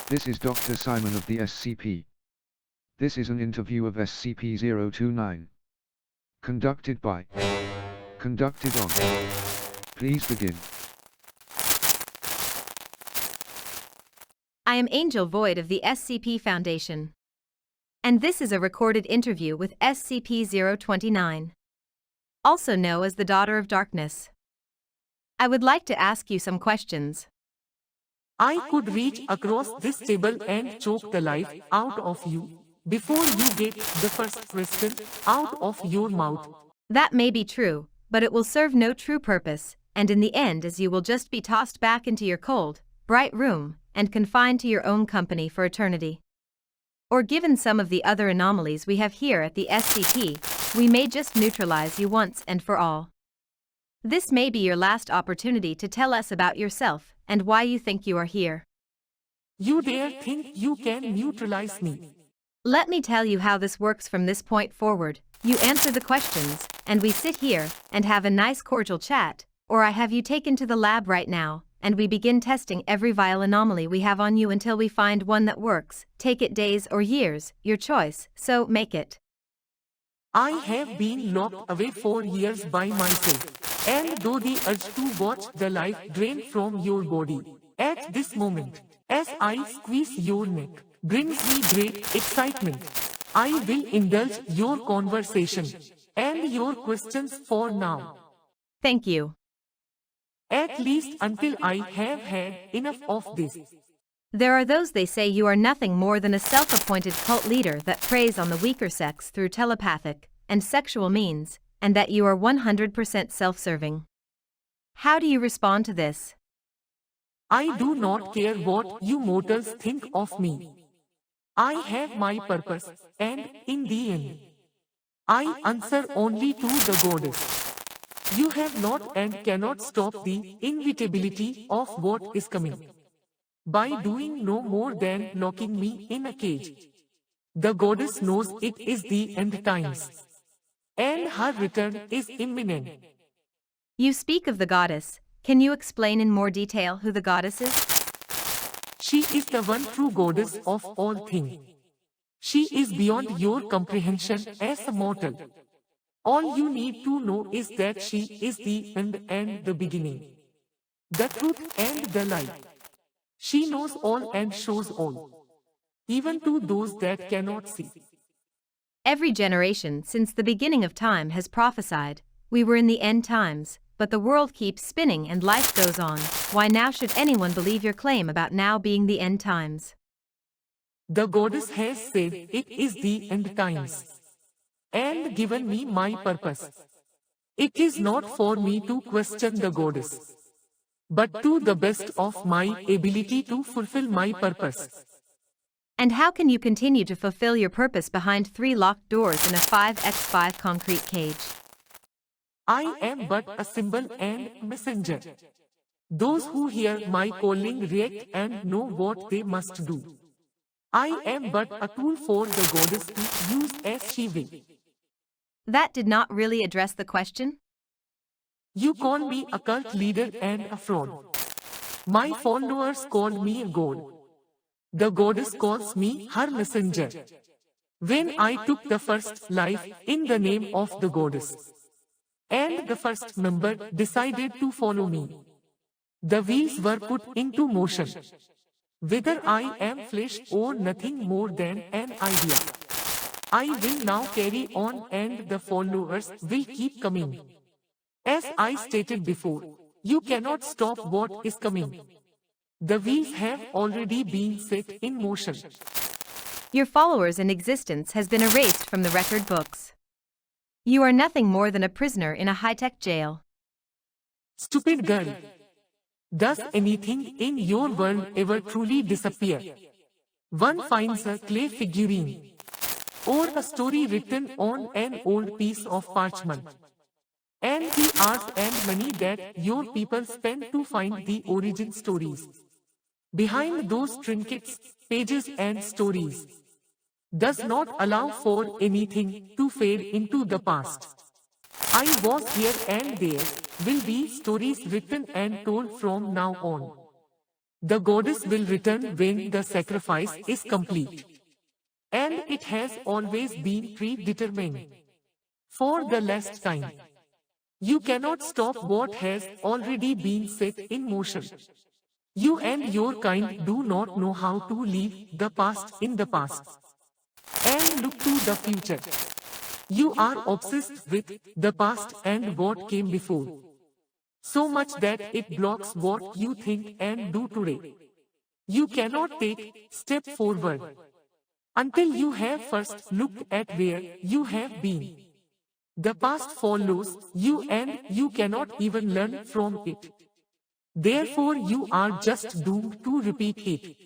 This is Dr. Simon of the SCP. This is an interview of SCP-029. Conducted on. Please begin. I am Angel Void of the SCP Foundation. And this is a recorded interview with SCP-029, also known as the Daughter of Darkness. I would like to ask you some questions. I could reach across this table and choke the life out of you before you get the first question out of your mouth. That may be true, but it will serve no true purpose, and in the end as you will just be tossed back into your cold, bright room, and confined to your own company for eternity. Or given some of the other anomalies we have here at the SCP, we may just neutralize you once and for all. This may be your last opportunity to tell us about yourself and why you think you are here. You dare think you can neutralize me? Let me tell you how this works from this point forward. You answer the questions, and we sit here and have a nice cordial chat, or I have you taken to the lab right now, and we begin testing every vile anomaly we have on you until we find one that works. Take it days or years, your choice, so make it. I have been locked away for years by myself, and though the urge to watch the life drain from your body, at this moment, as I squeeze your neck, brings me great excitement. I will indulge your conversation and your questions for now. Thank you. At least until I have had enough of this. There are those they say you are nothing more than a self-appointed cult leader that preys on the weaker sex through telepathic and sexual means, and that you are 100% self-serving. How do you respond to this? I do not care what you mortals think of me. I have my purpose, and in the end, I answer only to the goddess. You have not and cannot stop the inevitability of what is coming by doing no more than locking me in a cage. The goddess knows it is the end times, and her return is imminent. You speak of the goddess. Can you explain in more detail who the goddess is? She is the one true goddess of all things. She is beyond your comprehension as a mortal. All you need to know is that she is the end and the beginning, the truth and the light. She knows all and shows all, even to those that cannot see. Every generation since the beginning of time has prophesied, we were in the end times, but the world keeps spinning and life goes on. Why now should anyone believe your claim about now being the end times? The goddess has said it is the end times, and given me my purpose. It is not for me to question the goddess, but to the best of my ability to fulfill my purpose. And how can you continue to fulfill your purpose behind 3 locked doors in a 5x5 concrete cage? I am but a symbol and messenger. Those who hear my calling react and know what they must do. I am but a tool for the goddess to use as she will. That did not really address the question? You call me a cult leader and a fraud. My followers call me a god. The goddess calls me her messenger. When I took the first life in the name of the goddess, and the first member decided to follow me, the wheels were put into motion. Whether I am flesh or nothing more than an idea, I will now carry on and the followers will keep coming. As I stated before, you cannot stop what is coming. The wheels have already been set in motion. Your followers in existence has been erased from the record books. You are nothing more than a prisoner in a high-tech jail. Stupid girl. Does anything in your world ever truly disappear? One finds a clay figurine, or a story written on an old piece of parchment, and the hours and money that your people spend to find the origin stories behind those trinkets, pages and stories does not allow for anything to fade into the past. I was here and there will be stories written and told from now on. The goddess will return when the sacrifice is complete. And it has always been predetermined. For the last time. You cannot stop what has already been set in motion. You and your kind do not know how to leave the past in the past and look to the future. You are obsessed with the past and what came before. So much that it blocks what you think and do today. You cannot take step forward until you have first looked at where you have been. The past follows you and you cannot even learn from it. Therefore you are just doomed to repeat it.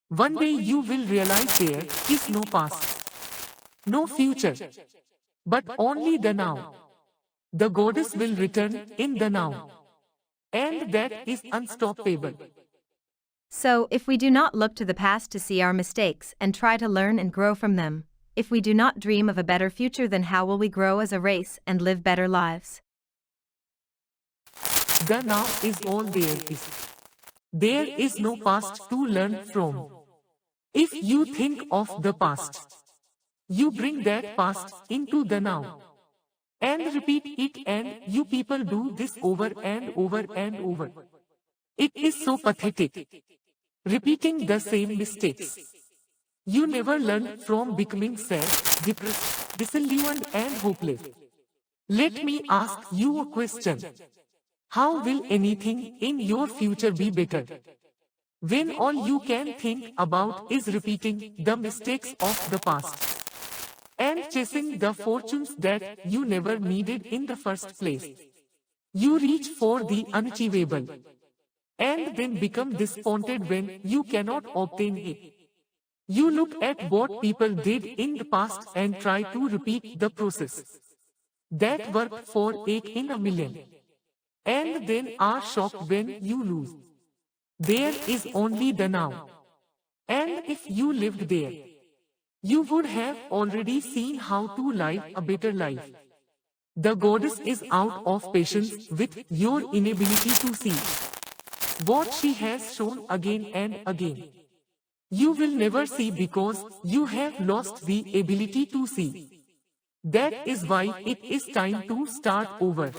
One day you will realize there is no past, no future, but only the now. The goddess will return in the now. And that is unstoppable. So, if we do not look to the past to see our mistakes and try to learn and grow from them, if we do not dream of a better future, then how will we grow as a race and live better lives? The now is all there is. There is no past to learn from. If you think of the past, you bring that past into the now. And repeat it, and you people do this over and over and over. It is so pathetic. Repeating the same mistakes. You never learn from becoming sad, depressed, disillusioned and hopeless. Let me ask you a question. How will anything in your future be better? When all you can think about is repeating the mistakes of the past and chasing the fortunes that you never needed in the first place. You reach for the unachievable and then become disappointed when you cannot obtain it. You look at what people did in the past and try to repeat the process that worked for 8 in a million. And then are shocked when you lose. There is only the now. And if you lived there, you would have already seen how to live a better life. The goddess is out of patience with your inability to see what she has shown again and again. You will never see because you have lost the ability to see. That is why it is time to start over.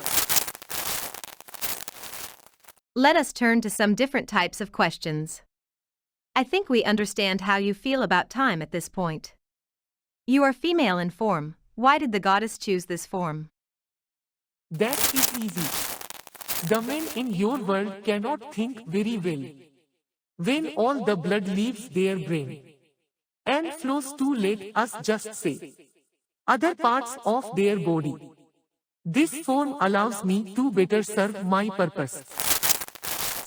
Let us turn to some different types of questions. I think we understand how you feel about time at this point. You are female in form. Why did the goddess choose this form? That is easy. The men in your world cannot think very well. When all the blood leaves their brain and flows to, let us just say, other parts of their body. This form allows me to better serve my purpose.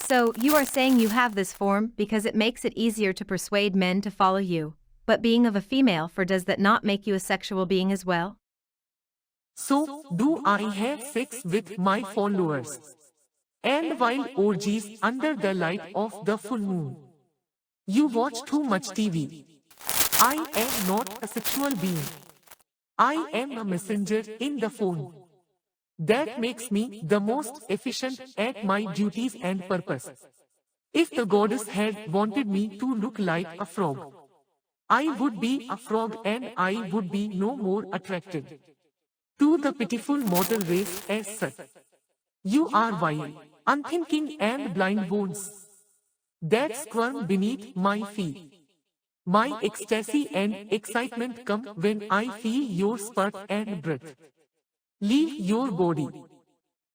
So, you are saying you have this form because it makes it easier to persuade men to follow you, but being of a female form, does that not make you a sexual being as well? So, do I have sex with my followers? And wild orgies under the light of the full moon? You watch too much TV. I am not a sexual being. I am a messenger in the phone. That makes me the most efficient at my duties and purpose. If the goddess had wanted me to look like a frog, I would be a frog and I would be no more attracted to the pitiful mortal race as such. You are vile, unthinking and blind bones that squirm beneath my feet. My ecstasy and excitement come when I feel your spurt and breath leave your body.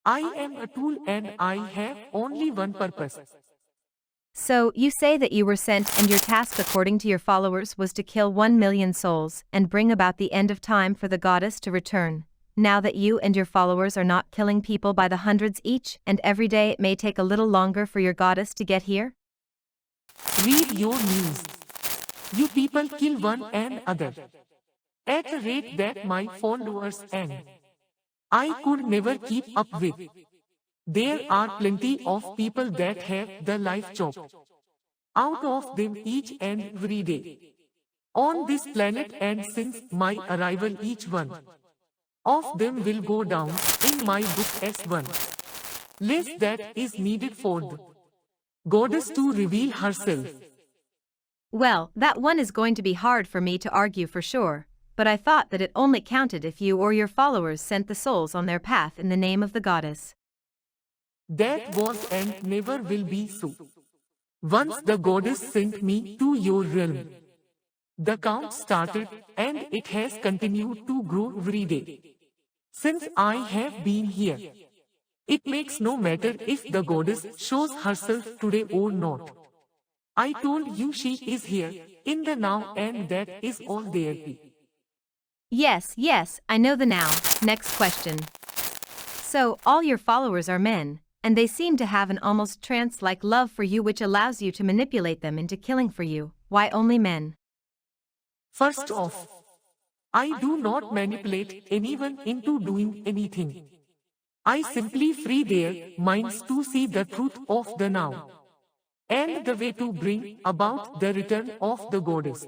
I am a tool and I have only one purpose. So, you say that you were sent and your task according to your followers was to kill 1 million souls and bring about the end of time for the goddess to return. Now that you and your followers are not killing people by the hundreds each and every day, it may take a little longer for your goddess to get here? Read your news. You people kill one and other at a rate that my followers and I could never keep up with. There are plenty of people that have the life chopped out of them each and every day on this planet, and since my arrival each one of them will go down in my book as one less that is needed for the Goddess to reveal herself. Well, that one is going to be hard for me to argue for sure, but I thought that it only counted if you or your followers sent the souls on their path in the name of the goddess. That was and never will be so. Once the goddess sent me to your realm, the count started and it has continued to grow every day. Since I have been here, it makes no matter if the goddess shows herself today or not. I told you she is here, in the now, and that is all there is. Yes, I know the now. Next question. So, all your followers are men, and they seem to have an almost trance-like love for you which allows you to manipulate them into killing for you. Why only men? First off, I do not manipulate anyone into doing anything. I simply free their minds to see the truth of the now, and the way to bring about the return of the goddess.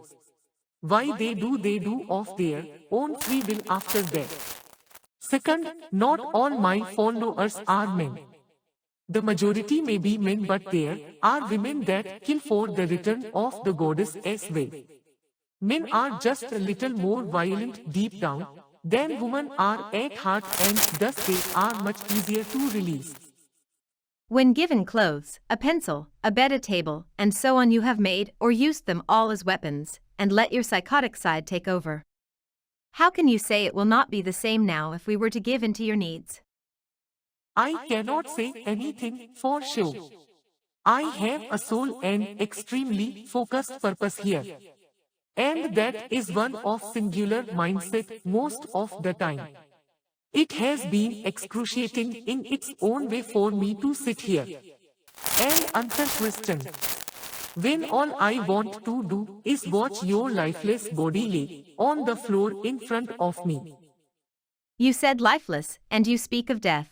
Why they do of their own free will after that. Second, not all my followers are men. The majority may be men, but there are women that kill for the return of the goddess as well. Men are just a little more violent deep down than women are at heart, and thus they are much easier to release. When given clothes, a pencil, a bed, a table, and so on, you have made or used them all as weapons, and let your psychotic side take over. How can you say it will not be the same now if we were to give in to your needs? I cannot say anything for sure. I have a sole and extremely focused purpose here. And that is one of singular mindset most of the time. It has been excruciating in its own way for me to sit here and answer questions, when all I want to do is watch your lifeless body lay on the floor in front of me. You said lifeless, and you speak of death.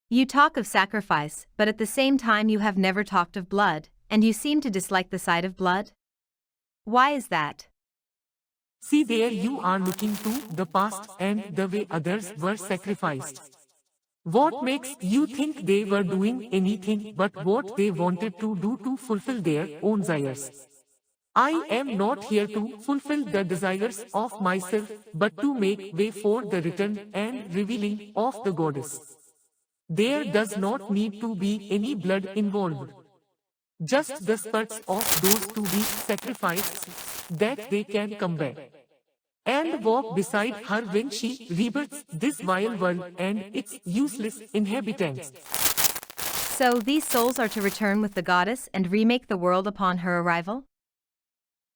You talk of sacrifice, but at the same time you have never talked of blood, and you seem to dislike the sight of blood? Why is that? See, there you are looking to the past and the way others were sacrificed. What makes you think they were doing anything but what they wanted to do to fulfill their own desires? I am not here to fulfill the desires of myself, but to make way for the return and revealing of the goddess. There does not need to be any blood involved. Just the spurts of those to be sacrificed, that they can come back and walk beside her when she rebirths this vile world and its useless inhabitants. So these souls are to return with the goddess and remake the world upon her arrival?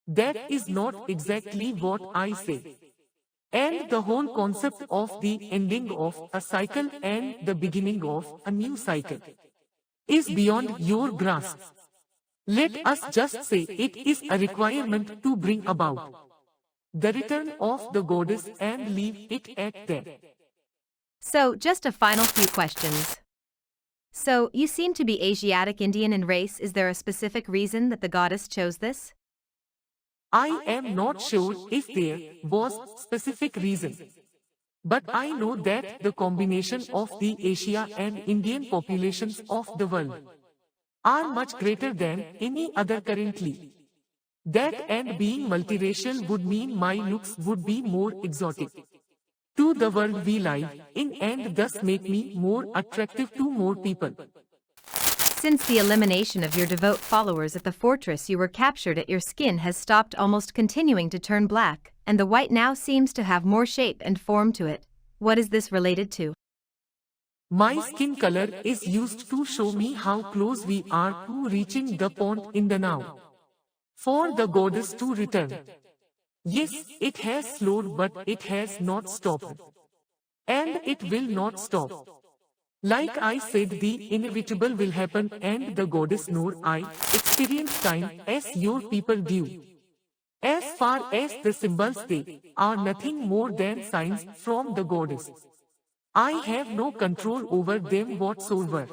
That is not exactly what I say. And the whole concept of the ending of a cycle and the beginning of a new cycle is beyond your grasp. Let us just say it is a requirement to bring about the return of the goddess and leave it at that. So, just a final few questions. So, you seem to be Asiatic-Indian in race. Is there a specific reason that the goddess chose this? I am not sure if there was specific reason, but I know that the combination of the Asia and Indian populations of the world are much greater than any other currently. That and being multiracial would mean my looks would be more exotic to the world we live in, and thus make me more attractive to more people. Since the elimination of your devout followers at the fortress you were captured at, your skin has stopped almost continuing to turn black, and the white now seems to have more shape and form to it. What is this related to? My skin color is used to show me how close we are to reaching the point in the now, for the goddess to return. Yes, it has slowed, but it has not stopped. And it will not stop. Like I said, the inevitable will happen, and the goddess nor I experience time as your people do. As far as the symbols, they are nothing more than signs from the goddess. I have no control over them whatsoever.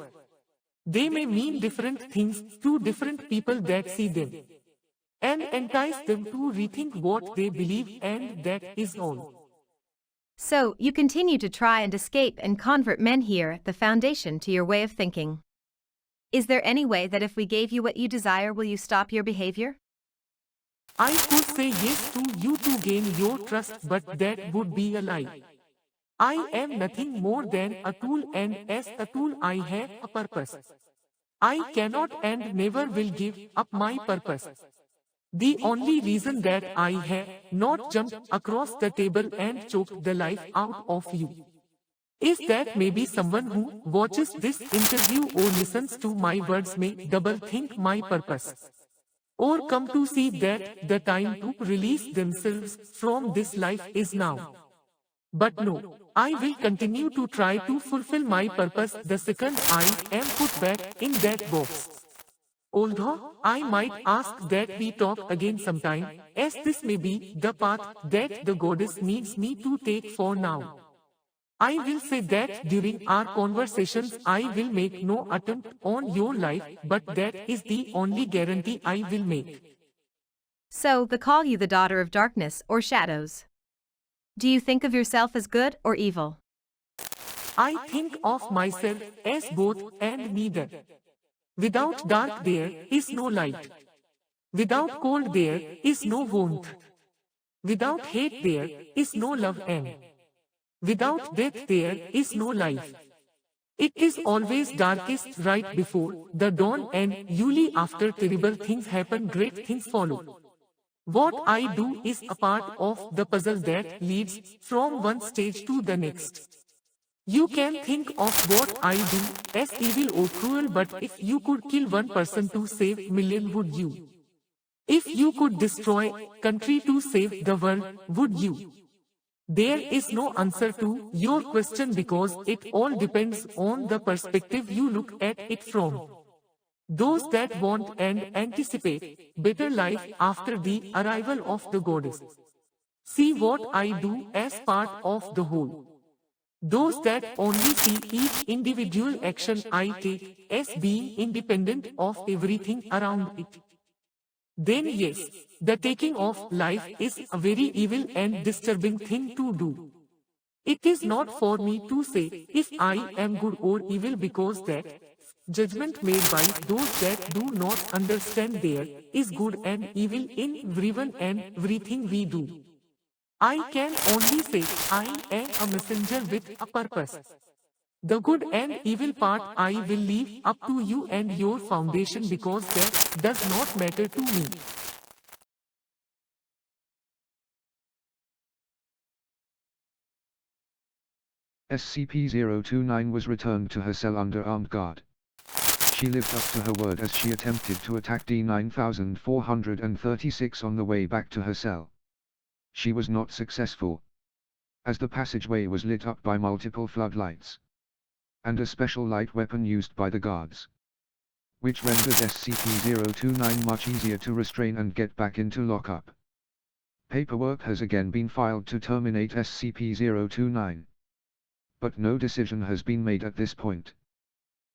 They may mean different things to different people that see them, and entice them to rethink what they believe, and that is all. So, you continue to try and escape and convert men here at the foundation to your way of thinking. Is there any way that if we gave you what you desire, will you stop your behavior? I could say yes to you to gain your trust, but that would be a lie. I am nothing more than a tool, and as a tool I have a purpose. I cannot and never will give up my purpose. The only reason that I have not jumped across the table and choked the life out of you is that maybe someone who watches this interview or listens to my words may double think my purpose, or come to see that the time to release themselves from this life is now. But no, I will continue to try to fulfill my purpose the second I am put back in that box. Although I might ask that we talk again sometime, as this may be the path that the goddess needs me to take for now. I will say that during our conversations I will make no attempt on your life, but that is the only guarantee I will make. So, they call you the daughter of darkness or shadows. Do you think of yourself as good or evil? I think of myself as both and neither. Without dark there is no light. Without cold there is no warmth. Without hate there is no love, and without death there is no life. It is always darkest right before the dawn, and usually after terrible things happen, great things follow. What I do is a part of the puzzle that leads from one stage to the next. You can think of what I do as evil or cruel, but if you could kill one person to save million, would you? If you could destroy country to save the world, would you? There is no answer to your question because it all depends on the perspective you look at it from. Those that want and anticipate better life after the arrival of the goddess see what I do as part of the whole. Those that only see each individual action I take as being independent of everything around it. Then yes, the taking of life is a very evil and disturbing thing to do. It is not for me to say if I am good or evil, because that judgment made by those that do not understand there is good and evil in everyone and everything we do. I can only say I am a messenger with a purpose. The good and evil part I will leave up to you and your foundation, because that does not matter to me. SCP-029 was returned to her cell under armed guard. She lived up to her word as she attempted to attack D-9436 on the way back to her cell. She was not successful, as the passageway was lit up by multiple floodlights and a special light weapon used by the guards, which rendered SCP-029 much easier to restrain and get back into lockup. Paperwork has again been filed to terminate SCP-029, but no decision has been made at this point,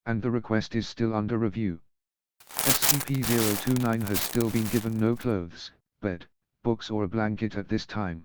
and the request is still under review. SCP-029 has still been given no clothes, bed, books or a blanket at this time.